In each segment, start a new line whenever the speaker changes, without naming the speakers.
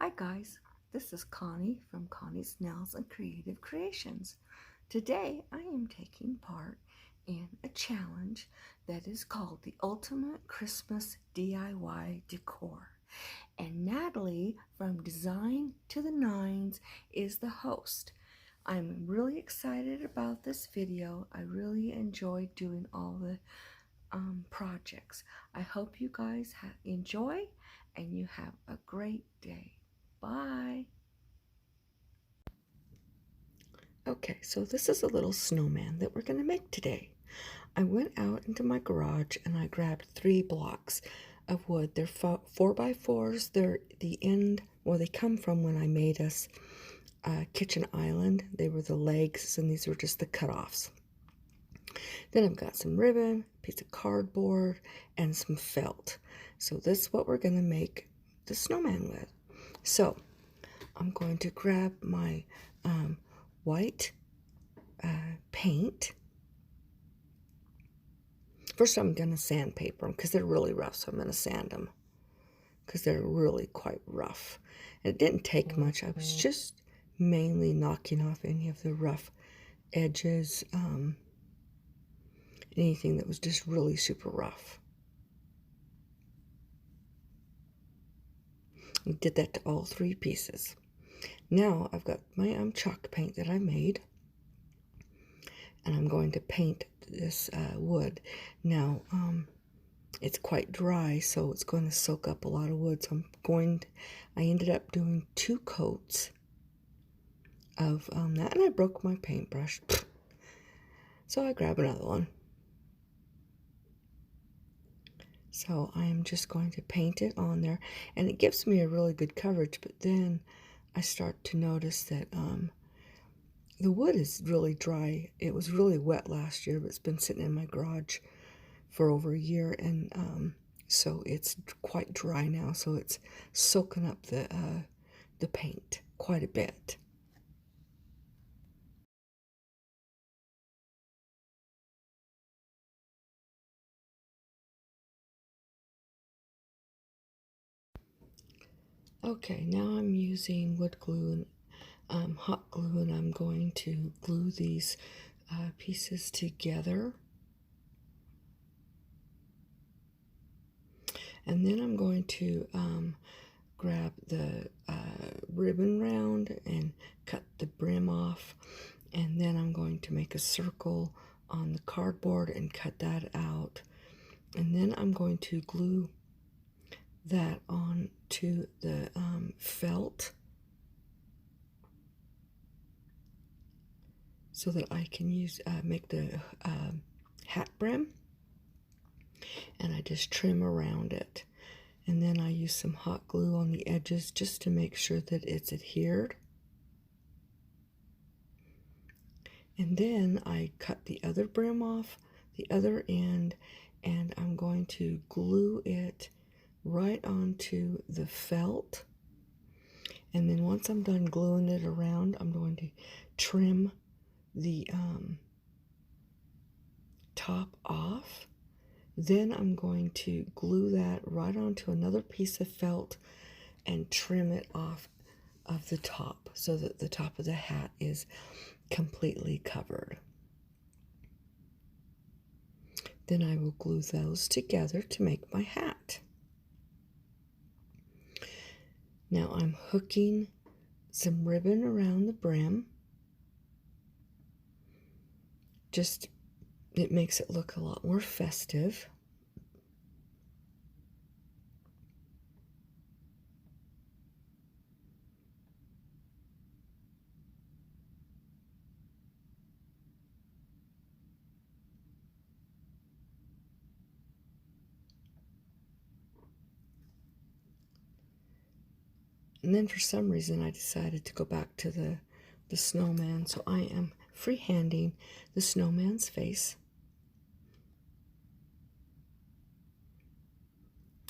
Hi guys, this is Connie from Connie's Nails and Creative Creations. Today I am taking part in a challenge that is called the Ultimate Christmas DIY Decor. And Natalie from Design to the Nines is the host. I'm really excited about this video. I really enjoyed doing all the projects. I hope you guys enjoy and you have a great day. Bye. Okay, so this is a little snowman that we're going to make today. I went out into my garage and I grabbed 3 blocks of wood. They're 4x4s. They're the end, well, they come from when I made us a kitchen island. They were the legs and these were just the cutoffs. Then I've got some ribbon, a piece of cardboard, and some felt. So this is what we're going to make the snowman with. So I'm going to grab my white paint. First I'm going to sandpaper them because they're really rough, so I'm going to sand them because they're really quite rough. And it didn't take much. I was just mainly knocking off any of the rough edges, anything that was just really super rough. I did that to all 3 pieces. Now I've got my chalk paint that I made, and I'm going to paint this wood. Now it's quite dry, so it's going to soak up a lot of wood. So I ended up doing 2 coats of that, and I broke my paintbrush. So I grab another one. So I'm just going to paint it on there, and it gives me a really good coverage, but then I start to notice that the wood is really dry. It was really wet last year, but it's been sitting in my garage for over a year, and so it's quite dry now, so it's soaking up the paint quite a bit. Okay, now I'm using wood glue and hot glue, and I'm going to glue these pieces together. And then I'm going to grab the ribbon round and cut the brim off, and then I'm going to make a circle on the cardboard and cut that out, and then I'm going to glue that on to the felt so that I can make the hat brim, and I just trim around it. And then I use some hot glue on the edges just to make sure that it's adhered. And then I cut the other brim off the other end, and I'm going to glue it right onto the felt. And then once I'm done gluing it around, I'm going to trim the top off. Then I'm going to glue that right onto another piece of felt and trim it off of the top so that the top of the hat is completely covered. Then I will glue those together to make my hat. Now I'm hooking some ribbon around the brim. It makes it look a lot more festive. And then for some reason I decided to go back to the snowman, so I am freehanding the snowman's face.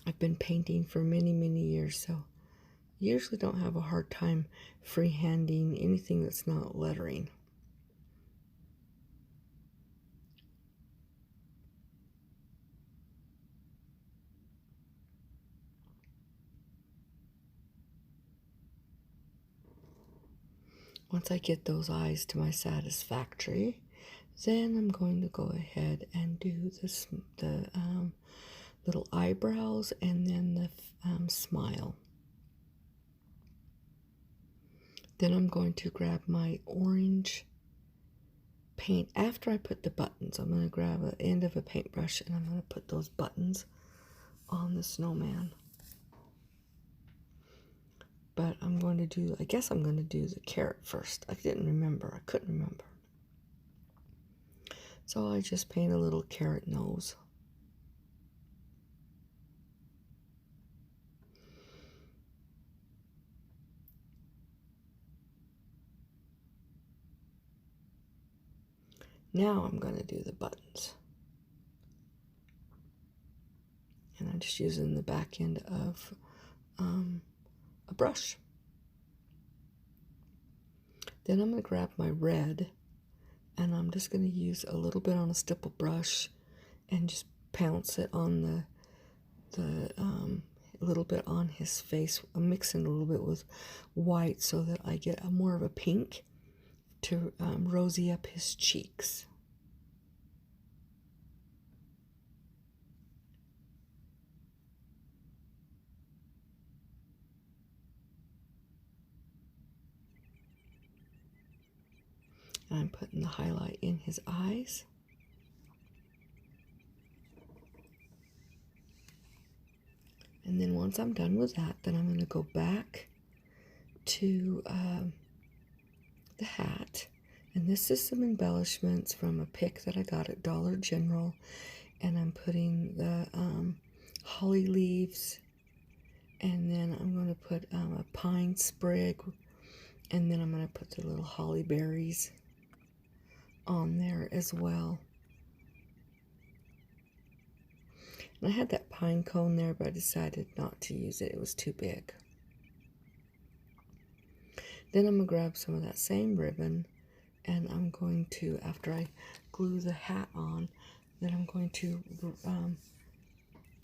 I've been painting for many, many years, so I usually don't have a hard time freehanding anything that's not lettering. Once I get those eyes to my satisfactory, then I'm going to go ahead and do the little eyebrows and then the smile. Then I'm going to grab my orange paint. After I put the buttons, I'm going to grab the end of a paintbrush and I'm going to put those buttons on the snowman. But I guess I'm going to do the carrot first. I couldn't remember. So I just paint a little carrot nose. Now I'm going to do the buttons. And I'm just using the back end of a brush. Then I'm going to grab my red and I'm just going to use a little bit on a stipple brush and just pounce it on a little bit on his face. I'm mixing a little bit with white so that I get more of a pink to rosy up his cheeks. And I'm putting the highlight in his eyes. And then once I'm done with that, then I'm going to go back to the hat. And this is some embellishments from a pick that I got at Dollar General. And I'm putting the holly leaves. And then I'm going to put a pine sprig. And then I'm going to put the little holly berries on there as well. And I had that pine cone there, but I decided not to use it. It was too big. Then I'm going to grab some of that same ribbon, and I'm going to, after I glue the hat on, then I'm going to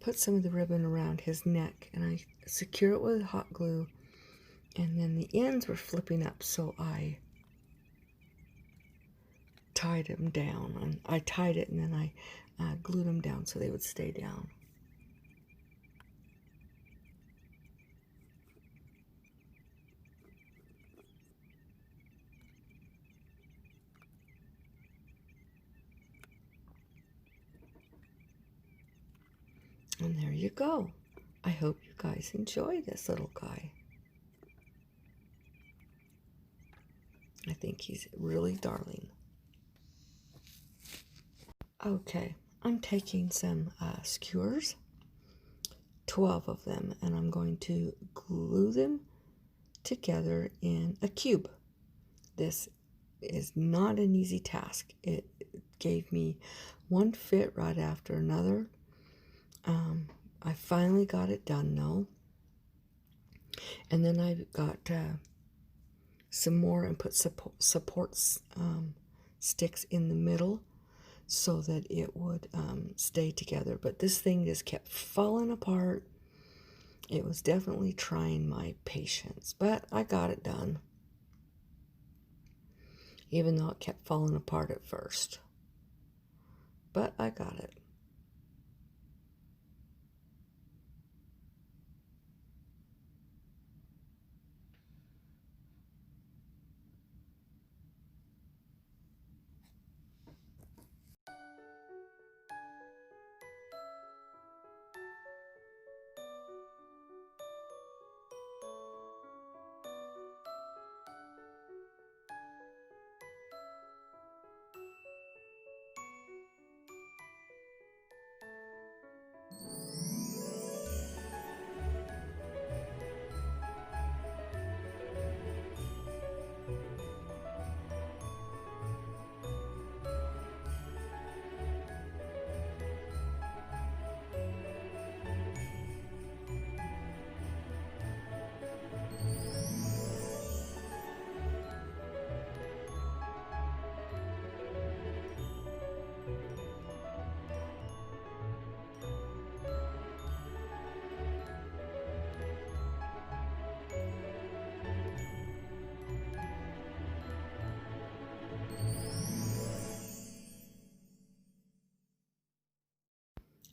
put some of the ribbon around his neck, and I secure it with hot glue, and then the ends were flipping up, so I tied them down. And I tied it, and then I glued them down so they would stay down. And there you go. I hope you guys enjoy this little guy. I think he's really darling. Okay, I'm taking some skewers, 12 of them, and I'm going to glue them together in a cube. This is not an easy task. It gave me one fit right after another. I finally got it done though. And then I got some more and put support sticks in the middle so that it would stay together. But this thing just kept falling apart. It was definitely trying my patience, but I got it done. Even though it kept falling apart at first. But I got it.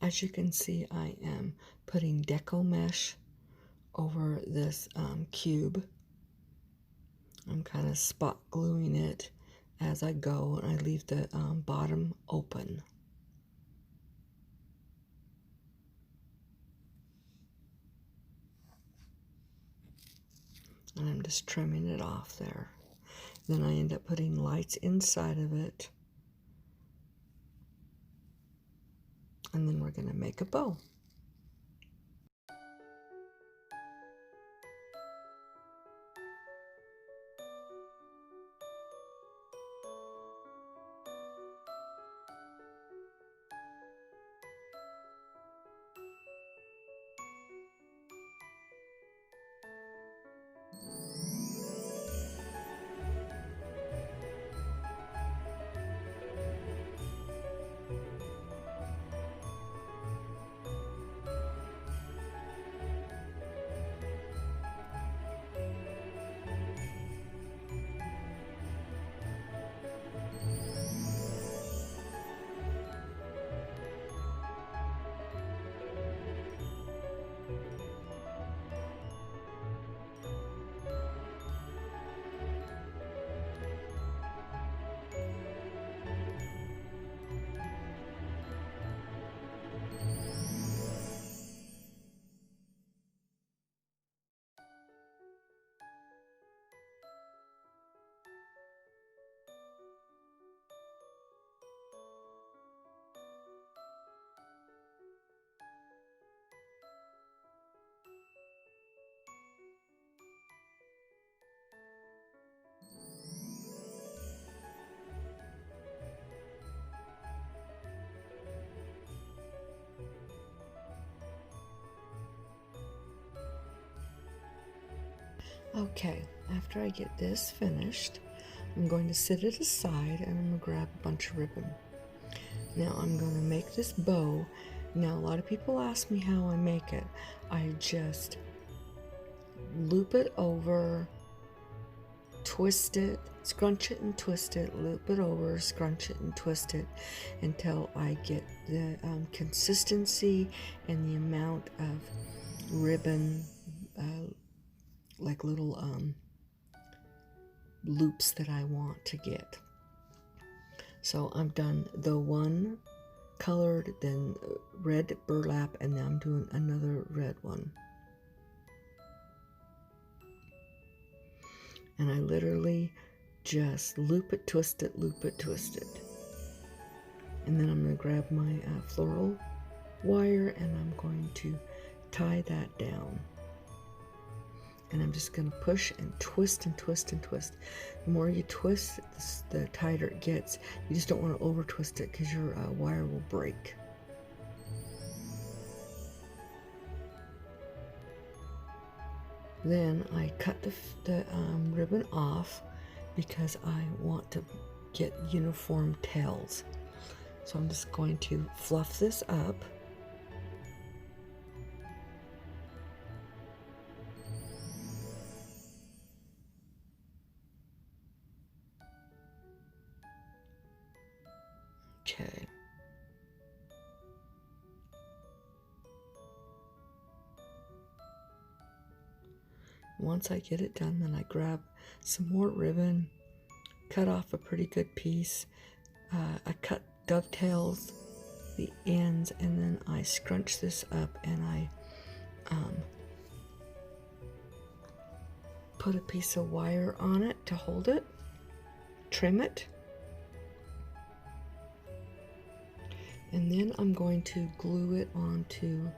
As you can see, I am putting deco mesh over this cube. I'm kind of spot gluing it as I go, and I leave the bottom open. And I'm just trimming it off there. Then I end up putting lights inside of it. And then we're going to make a bow. Okay, after I get this finished, I'm going to set it aside and I'm going to grab a bunch of ribbon. Now I'm going to make this bow. Now a lot of people ask me how I make it. I just loop it over, twist it, scrunch it and twist it, loop it over, scrunch it and twist it until I get the consistency and the amount of ribbon, like little loops that I want to get. So I've done the one colored, then red burlap, and then I'm doing another red one. And I literally just loop it, twist it, loop it, twist it. And then I'm going to grab my floral wire and I'm going to tie that down. And I'm just going to push and twist and twist and twist. The more you twist, the tighter it gets. You just don't want to over twist it because your wire will break. Then I cut the ribbon off because I want to get uniform tails. So I'm just going to fluff this up. Okay. Once I get it done, then I grab some more ribbon, cut off a pretty good piece. I cut dovetails the ends, and then I scrunch this up and I put a piece of wire on it to hold it, trim it, and then I'm going to glue it onto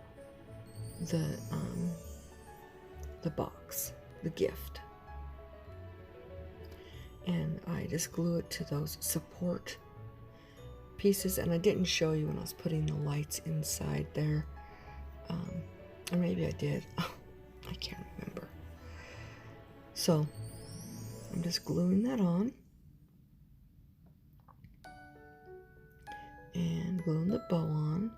the box, the gift. And I just glue it to those support pieces, and I didn't show you when I was putting the lights inside there, or maybe I did. I can't remember. So I'm just gluing that on and gluing the bow on,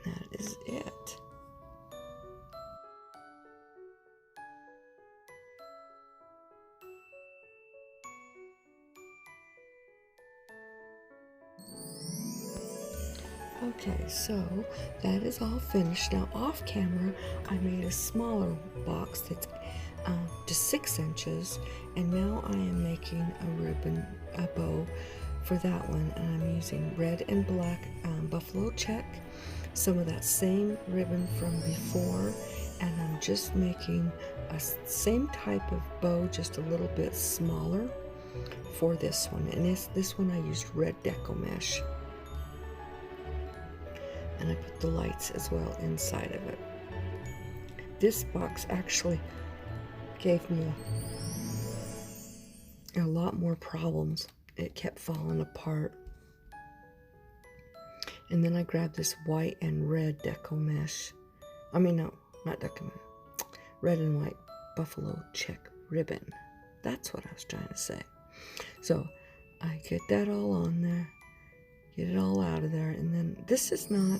and that is it. Okay, so that is all finished. Now off camera, I made a smaller box that's just 6 inches, and now I am making a bow for that one, and I'm using red and black buffalo check, some of that same ribbon from before, and I'm just making a same type of bow, just a little bit smaller for this one. And this one I used red deco mesh, and I put the lights as well inside of it. This box actually gave me a lot more problems. It kept falling apart. And then I grabbed this white and red deco mesh. I mean, no, not deco mesh. Red and white buffalo check ribbon. That's what I was trying to say. So I get that all on there, get it all out of there, and then this is not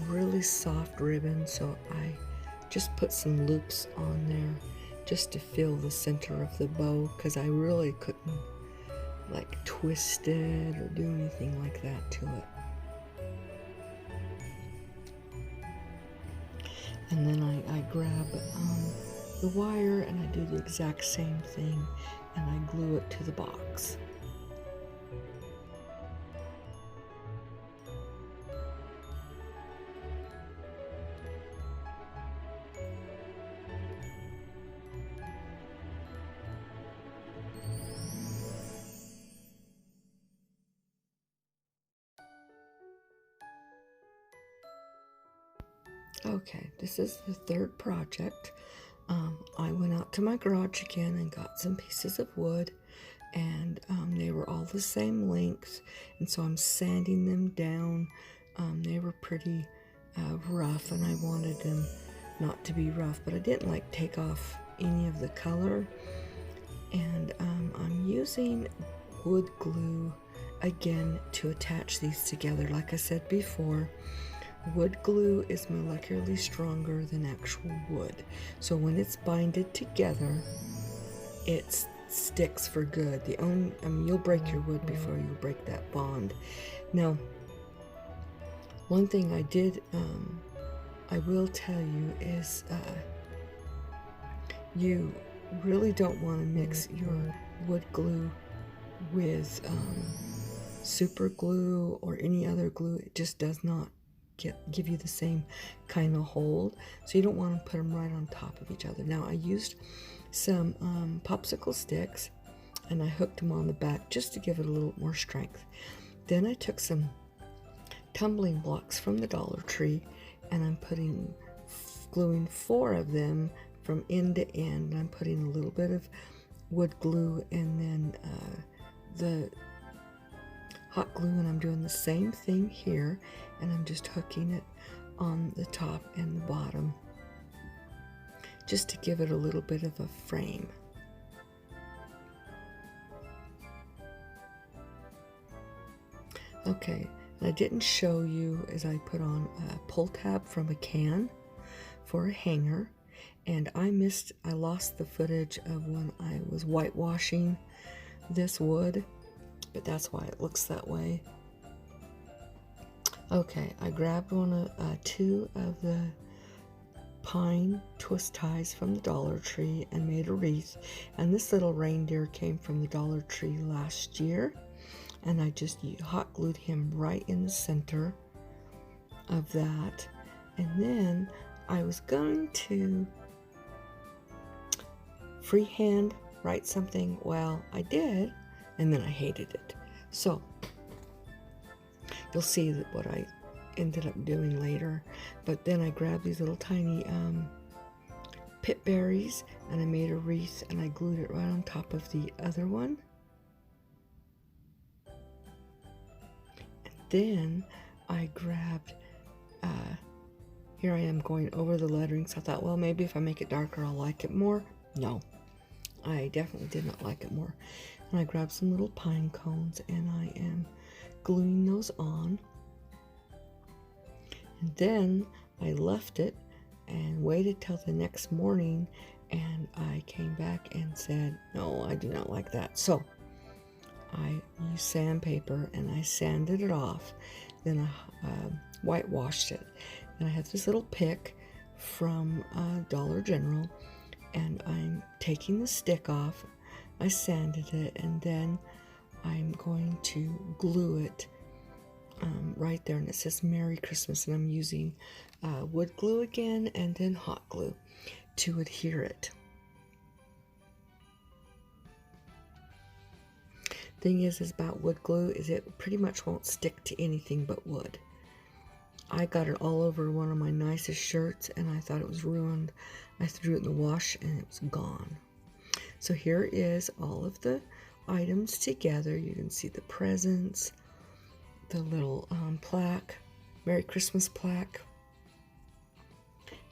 really soft ribbon, so I just put some loops on there just to fill the center of the bow, because I really couldn't like twist it or do anything like that to it. And then I grab the wire and I do the exact same thing, and I glue it to the box. Okay, this is the third project. I went out to my garage again and got some pieces of wood, and they were all the same length, and so I'm sanding them down. They were pretty rough, and I wanted them not to be rough, but I didn't like take off any of the color. And I'm using wood glue again to attach these together. Like I said before, wood glue is molecularly stronger than actual wood, so when it's binded together, it sticks for good. I mean, you'll break your wood before you break that bond. Now, one thing I will tell you is you really don't want to mix your wood glue with super glue or any other glue. It just does not give you the same kind of hold, so you don't want to put them right on top of each other. Now I used some popsicle sticks, and I hooked them on the back just to give it a little more strength. Then I took some tumbling blocks from the Dollar Tree, and I'm gluing 4 of them from end to end. I'm putting a little bit of wood glue and then the hot glue, and I'm doing the same thing here, and I'm just hooking it on the top and the bottom just to give it a little bit of a frame. Okay, and I didn't show you as I put on a pull tab from a can for a hanger, and I lost the footage of when I was whitewashing this wood, but that's why it looks that way. Okay, I grabbed 2 of the pine twist ties from the Dollar Tree and made a wreath, and this little reindeer came from the Dollar Tree last year, and I just hot glued him right in the center of that. And then I was going to freehand write something. Well, I did, and then I hated it. So you'll see what I ended up doing later. But then I grabbed these little tiny pit berries, and I made a wreath, and I glued it right on top of the other one. And then I grabbed, here I am going over the lettering, so I thought, well, maybe if I make it darker, I'll like it more. No, I definitely did not like it more. And I grabbed some little pine cones, and I am gluing those on. And then I left it and waited till the next morning, and I came back and said, no, I do not like that. So I used sandpaper and I sanded it off, then I whitewashed it. And I have this little pick from Dollar General, and I'm taking the stick off. I sanded it, and then I'm going to glue it right there, and it says Merry Christmas, and I'm using wood glue again and then hot glue to adhere it. Thing is about wood glue is it pretty much won't stick to anything but wood. I got it all over one of my nicest shirts, and I thought it was ruined. I threw it in the wash and it was gone. So here is all of the items together. You can see the presents, the little plaque, Merry Christmas plaque,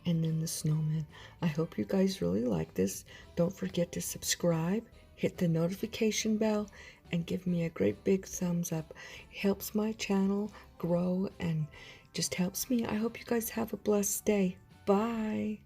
and then the snowman. I hope you guys really like this. Don't forget to subscribe, hit the notification bell, and give me a great big thumbs up. It helps my channel grow and just helps me. I hope you guys have a blessed day. Bye.